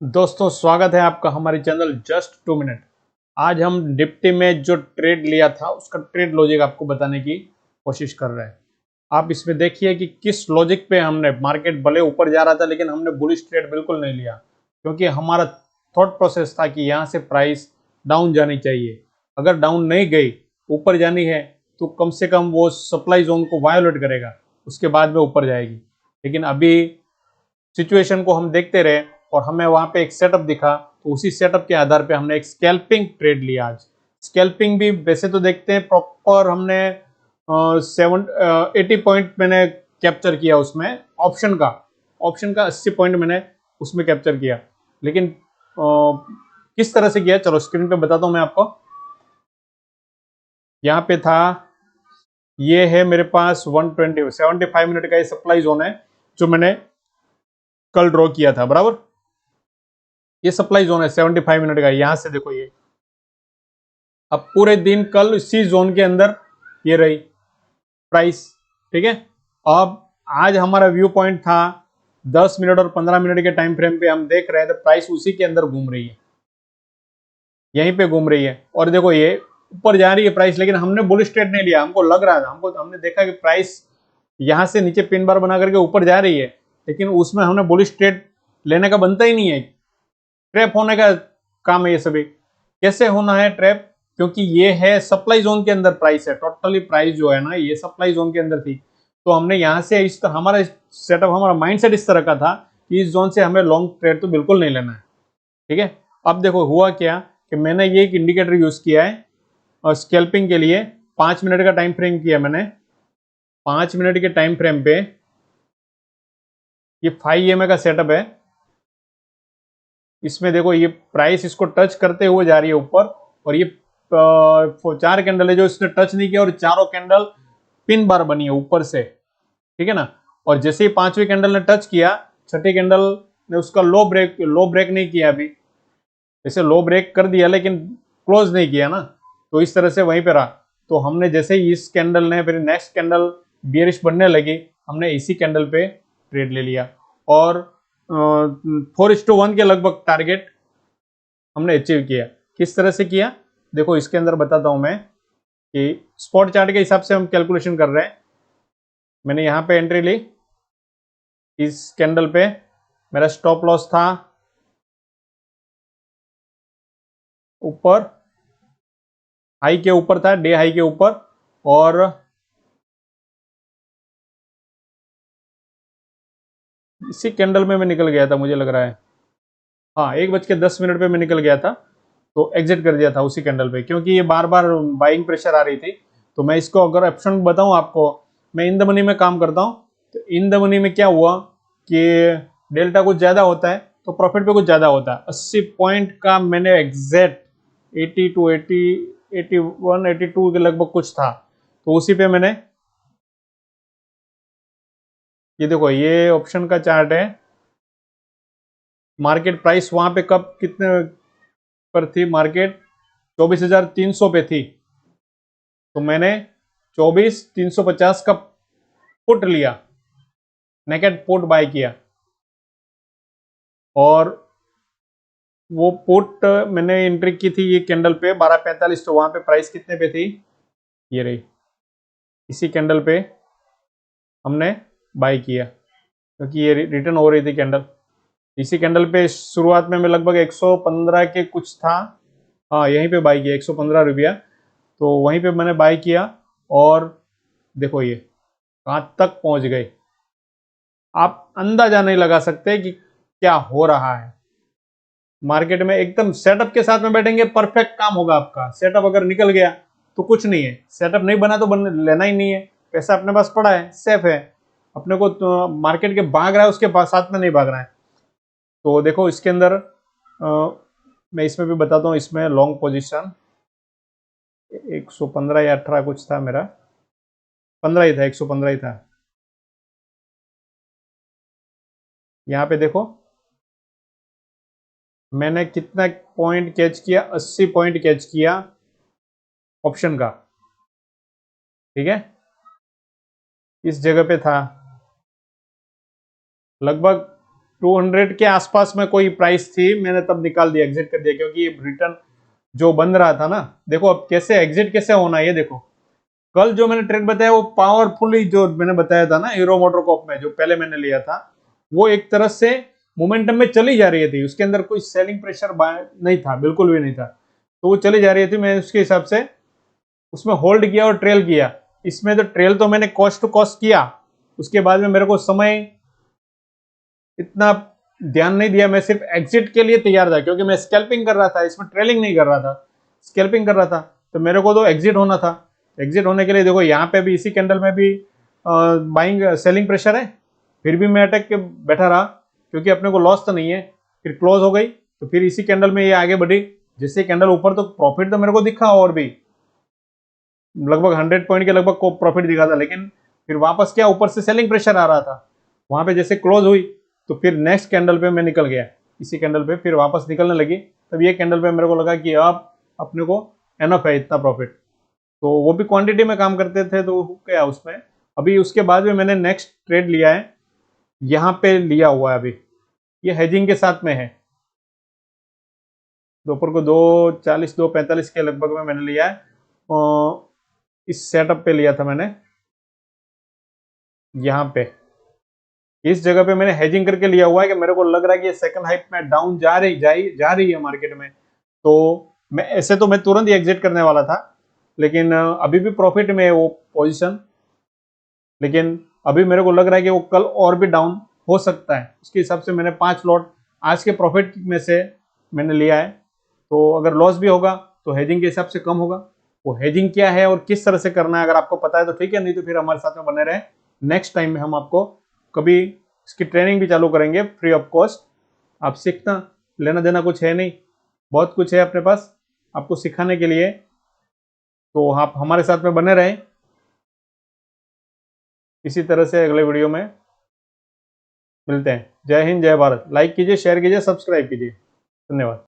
दोस्तों स्वागत है आपका हमारे चैनल जस्ट 2 मिनट। आज हम निफ्टी में जो ट्रेड लिया था उसका ट्रेड लॉजिक आपको बताने की कोशिश कर रहे हैं। आप इसमें देखिए कि किस लॉजिक पे हमने, मार्केट भले ऊपर जा रहा था लेकिन हमने बुलिश ट्रेड बिल्कुल नहीं लिया, क्योंकि हमारा थॉट प्रोसेस था कि यहाँ से प्राइस डाउन जानी चाहिए। अगर डाउन नहीं गई, ऊपर जानी है तो कम से कम वो सप्लाई जोन को वायोलेट करेगा, उसके बाद में ऊपर जाएगी। लेकिन अभी सिचुएशन को हम देखते रहे और हमें वहां पे एक सेटअप दिखा, तो उसी सेटअप के आधार पे हमने एक स्कैल्पिंग ट्रेड लिया। आज स्कैल्पिंग भी वैसे तो देखते हैं प्रॉपर, हमने 80 पॉइंट मैंने कैप्चर किया उसमें, ऑप्शन का 80 पॉइंट मैंने उसमें कैप्चर किया। लेकिन किस तरह से किया, चलो स्क्रीन पे बताता हूं मैं आपको। यहाँ पे था, ये है मेरे पास 75 मिनट का ये सप्लाई जोन है जो मैंने कल ड्रॉ किया था, बराबर। ये सप्लाई जोन है 75 मिनट का। यहां से देखो, ये अब पूरे दिन कल इसी जोन के अंदर ये रही प्राइस, ठीक है। अब आज हमारा व्यू पॉइंट था 10 मिनट और 15 मिनट के टाइम फ्रेम पे, हम देख रहे हैं तो प्राइस उसी के अंदर घूम रही है, यहीं पे घूम रही है। और देखो ये ऊपर जा रही है प्राइस, लेकिन हमने बुलिश ट्रेड नहीं लिया। हमको लग रहा था, हमने देखा कि प्राइस यहां से नीचे पिन बार बना करके ऊपर जा रही है, लेकिन उसमें हमने बुलिश ट्रेड लेने का बनता ही नहीं है। ट्रैप होने का काम है ये सभी। कैसे होना है ट्रैप? क्योंकि ये है सप्लाई जोन के अंदर प्राइस है, टोटली प्राइस जो है ना ये सप्लाई जोन के अंदर थी। तो हमने यहाँ से हमारा सेटअप, हमारा माइंडसेट इस तरह का था कि इस जोन से हमें लॉन्ग ट्रेड तो बिल्कुल नहीं लेना है, ठीक है। अब देखो हुआ क्या कि मैंने ये एक इंडिकेटर यूज किया है और स्कैल्पिंग के लिए 5 मिनट का टाइम फ्रेम किया मैंने। 5 मिनट के टाइम फ्रेम पे ये 5 EMA का सेटअप है। इसमें देखो ये प्राइस इसको टच करते हुए जा रही है ऊपर, और ये 4 कैंडल है जो इसने टच नहीं किया, और चारों कैंडल पिन बार बनी है ऊपर से, ठीक है ना। और जैसे ही 5वीं कैंडल ने टच किया, छठी कैंडल ने उसका लो ब्रेक नहीं किया। अभी जैसे लो ब्रेक कर दिया लेकिन क्लोज नहीं किया ना, तो इस तरह से वहीं पे रहा। तो हमने जैसे ही इस कैंडल ने, फिर नेक्स्ट कैंडल बियरिश बनने लगी, हमने इसी कैंडल पे ट्रेड ले लिया, और 4:1 के लगभग टारगेट हमने अचीव किया। किस तरह से किया देखो, इसके अंदर बताता हूं मैं कि स्पॉट चार्ट के हिसाब से हम कैलकुलेशन कर रहे हैं। मैंने यहां पे एंट्री ली, इस कैंडल पे मेरा स्टॉप लॉस था ऊपर, हाई के ऊपर था, डे हाई के ऊपर, और इसी कैंडल में मैं निकल गया था, मुझे लग रहा है। हाँ, 1:10 पे मैं निकल गया था, तो एग्जिट कर दिया था उसी कैंडल पे, क्योंकि ये बार बार बाइंग प्रेशर आ रही थी। तो मैं इसको अगर ऑप्शन बताऊं आपको, मैं इन द मनी में काम करता हूं, तो इन द मनी में क्या हुआ कि डेल्टा कुछ ज्यादा होता है तो प्रॉफिट पे कुछ ज्यादा होता है। 80 पॉइंट का मैंने एग्जैक्ट 82 81 82 के लगभग कुछ था, तो उसी पे मैंने, ये देखो ये ऑप्शन का चार्ट है। मार्केट प्राइस वहां पे कब कितने पर थी? मार्केट 24,300 पे थी, तो मैंने 24,350 का पुट लिया, नेकेड पुट बाय किया। और वो पुट मैंने एंट्री की थी ये कैंडल पे 12:45, तो वहां पे प्राइस कितने पे थी? ये रही, इसी कैंडल पे हमने बाय किया, क्योंकि ये रिटर्न हो रही थी कैंडल। इसी कैंडल पे शुरुआत में मैं लगभग 115 के कुछ था, हाँ यहीं पे बाय किया, 115 रुपया। तो वहीं पे मैंने बाय किया, और देखो ये कहां तक पहुंच गए। आप अंदाजा नहीं लगा सकते कि क्या हो रहा है मार्केट में। एकदम सेटअप के साथ में बैठेंगे, परफेक्ट काम होगा आपका। सेटअप अगर निकल गया तो कुछ नहीं है, सेटअप नहीं बना तो लेना ही नहीं है, पैसा अपने पास पड़ा है, सेफ है। अपने को तो मार्केट के भाग रहा है, उसके साथ में नहीं भाग रहा है। तो देखो इसके अंदर मैं इसमें भी बताता हूँ, इसमें लॉन्ग पोजीशन 115 या 18 कुछ था मेरा, 15 ही था, 115 ही था। यहाँ पे देखो मैंने कितना पॉइंट कैच किया, 80 पॉइंट कैच किया ऑप्शन का, ठीक है। इस जगह पे था लगभग 200 के आसपास में कोई प्राइस थी, मैंने तब निकाल दिया, एग्जिट कर दिया, क्योंकि रिटर्न जो बन रहा था ना, देखो अब कैसे एग्जिट कैसे होना है ये देखो। कल जो मैंने ट्रेड बताया वो पावरफुली जो मैंने बताया था ना हीरो मोटरकॉप में, जो पहले मैंने लिया था, वो एक तरह से मोमेंटम में चली जा रही थी, उसके अंदर कोई सेलिंग प्रेशर नहीं था, बिल्कुल भी नहीं था, तो वो चली जा रही थी, मैं उसके हिसाब से उसमें होल्ड किया और ट्रेल किया। इसमें तो ट्रेल तो मैंने कॉस्ट टू कॉस्ट किया, उसके बाद में मेरे को समय इतना ध्यान नहीं दिया, मैं सिर्फ एग्जिट के लिए तैयार था, क्योंकि मैं स्कैल्पिंग कर रहा था, इसमें ट्रेलिंग नहीं कर रहा था, स्कैल्पिंग कर रहा था, तो मेरे को तो एग्जिट होना था। एग्जिट होने के लिए देखो यहाँ पे भी इसी कैंडल में भी बाइंग सेलिंग प्रेशर है, फिर भी मैं अटक के बैठा रहा, क्योंकि अपने को लॉस तो नहीं है। फिर क्लोज हो गई, तो फिर इसी कैंडल में ये आगे बढ़ी, जैसे कैंडल ऊपर तो प्रॉफिट तो मेरे को दिखा, और भी लगभग 100 पॉइंट के लगभग को प्रॉफिट दिखा था, लेकिन फिर वापस क्या ऊपर से सेलिंग प्रेशर आ रहा था, वहां पे जैसे क्लोज हुई तो फिर नेक्स्ट कैंडल पे मैं निकल गया, इसी कैंडल पे फिर वापस निकलने लगी, तब ये कैंडल पे मेरे को लगा कि अब अपने को एनफ है इतना प्रॉफिट, तो वो भी क्वांटिटी में काम करते थे तो क्या उसमें। अभी उसके बाद में मैंने नेक्स्ट ट्रेड लिया है, यहाँ पे लिया हुआ है अभी, ये हेजिंग के साथ में है, दोपहर को 2:40 2:45 के लगभग में मैंने लिया है, इस सेटअप पे लिया था मैंने, यहाँ पे इस जगह पे मैंने हेजिंग करके लिया हुआ है, कि मेरे को लग रहा है कि ये सेकंड हाइप में डाउन जा रही है मार्केट में, तो मैं ऐसे तो मैं तुरंत ही एग्जिट करने वाला था, लेकिन अभी भी प्रॉफिट में है वो पोजीशन, लेकिन अभी मेरे को लग रहा है कि वो कल और भी डाउन हो सकता है, उसके हिसाब से मैंने 5 लॉट आज के प्रॉफिट में से मैंने लिया है, तो अगर लॉस भी होगा तो हेजिंग के हिसाब से कम होगा। वो हेजिंग क्या है और किस तरह से करना है अगर आपको पता है तो ठीक है, नहीं तो फिर हमारे साथ में बने रहे, नेक्स्ट टाइम में हम आपको कभी इसकी ट्रेनिंग भी चालू करेंगे फ्री ऑफ कॉस्ट, आप सीखना, लेना देना कुछ है नहीं, बहुत कुछ है अपने पास आपको सिखाने के लिए, तो आप हमारे साथ में बने रहें। इसी तरह से अगले वीडियो में मिलते हैं। जय हिंद, जय भारत। लाइक कीजिए, शेयर कीजिए, सब्सक्राइब कीजिए। धन्यवाद।